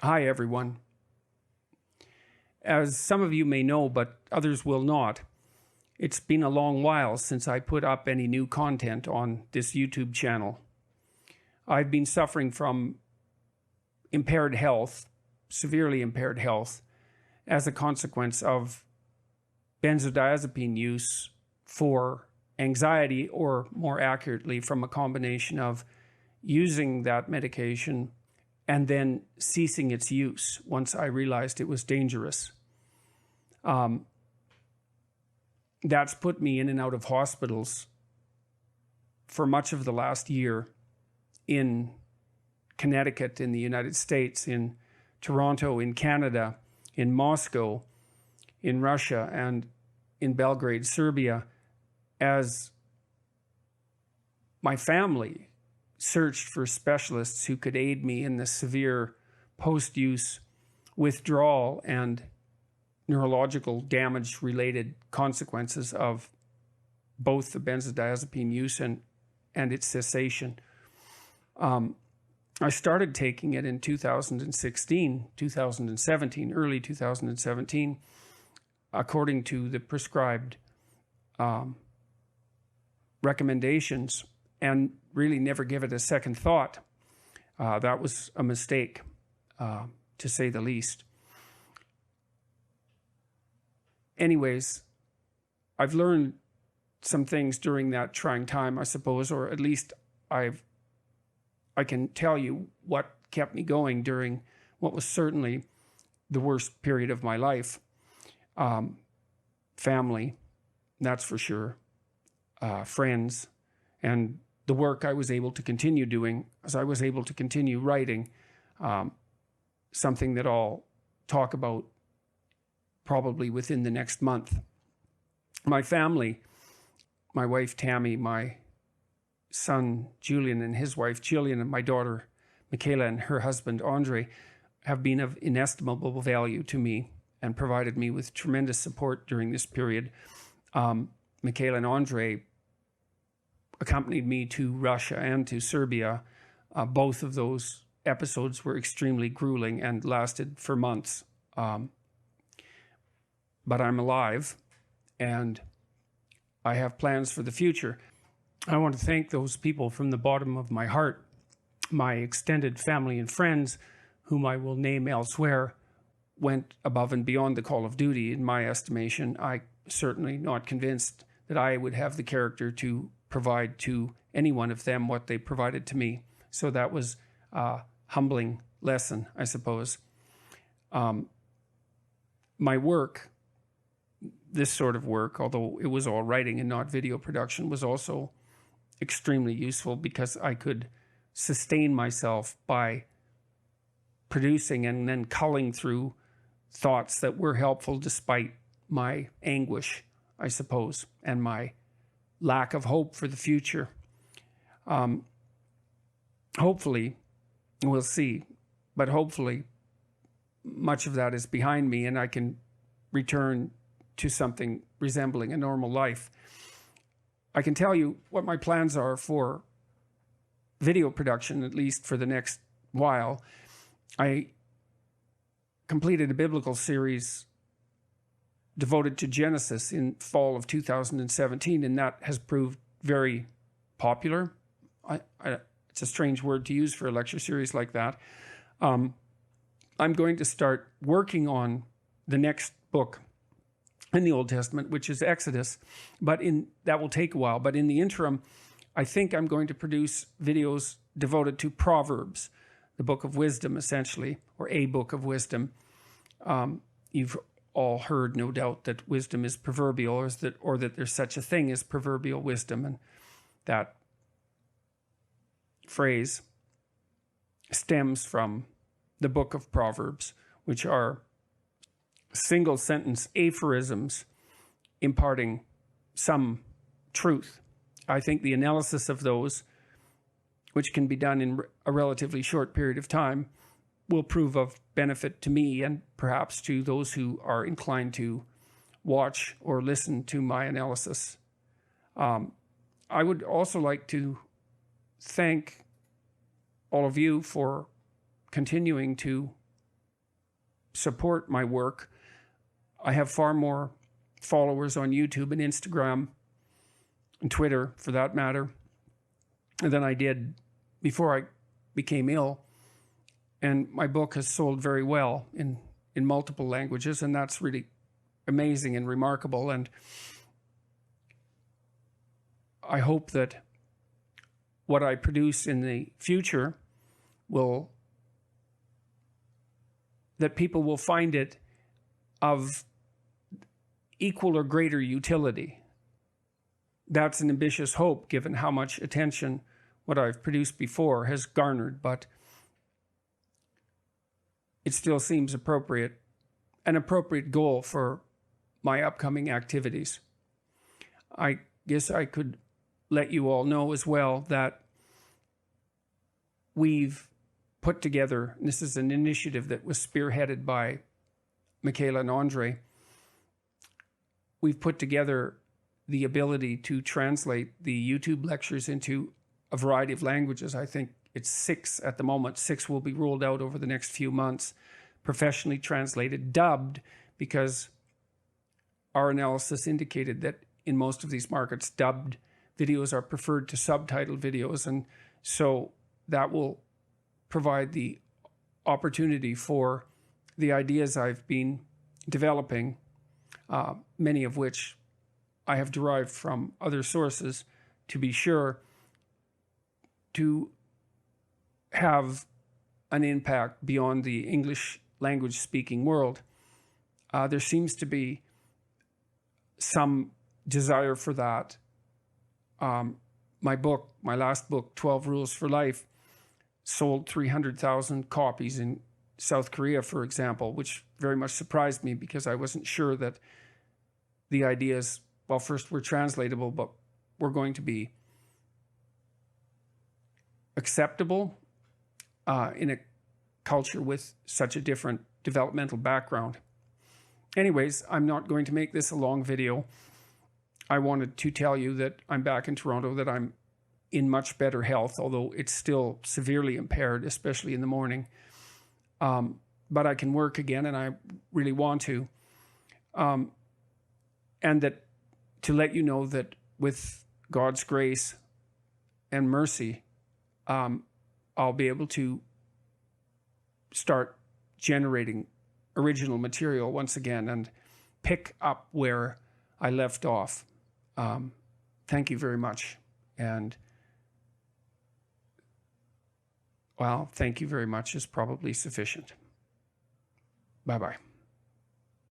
Hi, everyone. As some of you may know, but others will not, it's been a long while since I put up any new content on this YouTube channel. I've been suffering from impaired health, severely impaired health, as a consequence of benzodiazepine use for anxiety, or more accurately, from a combination of using that medication and then ceasing its use once I realized it was dangerous. That's put me in and out of hospitals for much of the last year in Connecticut, in the United States, in Toronto, in Canada, in Moscow, in Russia, and in Belgrade, Serbia, as my family searched for specialists who could aid me in the severe post-use withdrawal and neurological damage related consequences of both the benzodiazepine use and its cessation. I started taking it in 2016, 2017, early 2017, according to the prescribed recommendations, and really never give it a second thought. That was a mistake, to say the least. Anyways, I've learned some things during that trying time, I suppose, or at least I can tell you what kept me going during what was certainly the worst period of my life. Family, that's for sure. Friends, and the work I was able to continue doing, as I was able to continue writing, something that I'll talk about probably within the next month. My family, my wife Tammy, my son Julian and his wife Jillian, and my daughter Michaela and her husband Andre, have been of inestimable value to me and provided me with tremendous support during this period. Michaela and Andre accompanied me to Russia and to Serbia. Both of those episodes were extremely grueling and lasted for months. But I'm alive, and I have plans for the future. I want to thank those people from the bottom of my heart, my extended family and friends, whom I will name elsewhere, went above and beyond the call of duty, in my estimation. I'm certainly not convinced that I would have the character to provide to any one of them what they provided to me. So that was a humbling lesson, I suppose. My work, this sort of work, although it was all writing and not video production, was also extremely useful because I could sustain myself by producing and then culling through thoughts that were helpful despite my anguish, I suppose, and my lack of hope for the future. Hopefully, we'll see, but hopefully much of that is behind me and I can return to something resembling a normal life. I can tell you what my plans are for video production, at least for the next while. I completed a biblical series devoted to Genesis in fall of 2017, and that has proved very popular. It's a strange word to use for a lecture series like that. I'm going to start working on the next book in the Old Testament, which is Exodus, but that will take a while. But in the interim, I think I'm going to produce videos devoted to Proverbs, the book of wisdom, essentially, or a book of wisdom. You've all heard, no doubt, that wisdom is proverbial, or that there's such a thing as proverbial wisdom, and that phrase stems from the book of Proverbs, which are single sentence aphorisms imparting some truth. I think the analysis of those, which can be done in a relatively short period of time, will prove of benefit to me and perhaps to those who are inclined to watch or listen to my analysis. I would also like to thank all of you for continuing to support my work. I have far more followers on YouTube and Instagram and Twitter, for that matter, than I did before I became ill. And my book has sold very well in multiple languages, and that's really amazing and remarkable. And I hope that what I produce in the future that people will find it of equal or greater utility. That's an ambitious hope, given how much attention what I've produced before has garnered, but it still seems appropriate, an appropriate goal for my upcoming activities. I guess I could let you all know as well that we've put together, and this is an initiative that was spearheaded by Michaela and Andre, we've put together the ability to translate the YouTube lectures into a variety of languages. I think it's 6 at the moment. 6 will be rolled out over the next few months, professionally translated, dubbed, because our analysis indicated that in most of these markets, dubbed videos are preferred to subtitled videos. And so that will provide the opportunity for the ideas I've been developing, many of which I have derived from other sources, to be sure, to have an impact beyond the English language speaking world. There seems to be some desire for that. My book, my last book, 12 Rules for Life, sold 300,000 copies in South Korea, for example, which very much surprised me because I wasn't sure that the ideas, well, first were translatable, but were going to be acceptable in a culture with such a different developmental background. Anyways, I'm not going to make this a long video. I wanted to tell you that I'm back in Toronto, that I'm in much better health, although it's still severely impaired, especially in the morning. But I can work again, and I really want to. And that to let you know that with God's grace and mercy, I'll be able to start generating original material once again and pick up where I left off. Thank you very much. And well, thank you very much is probably sufficient. Bye-bye.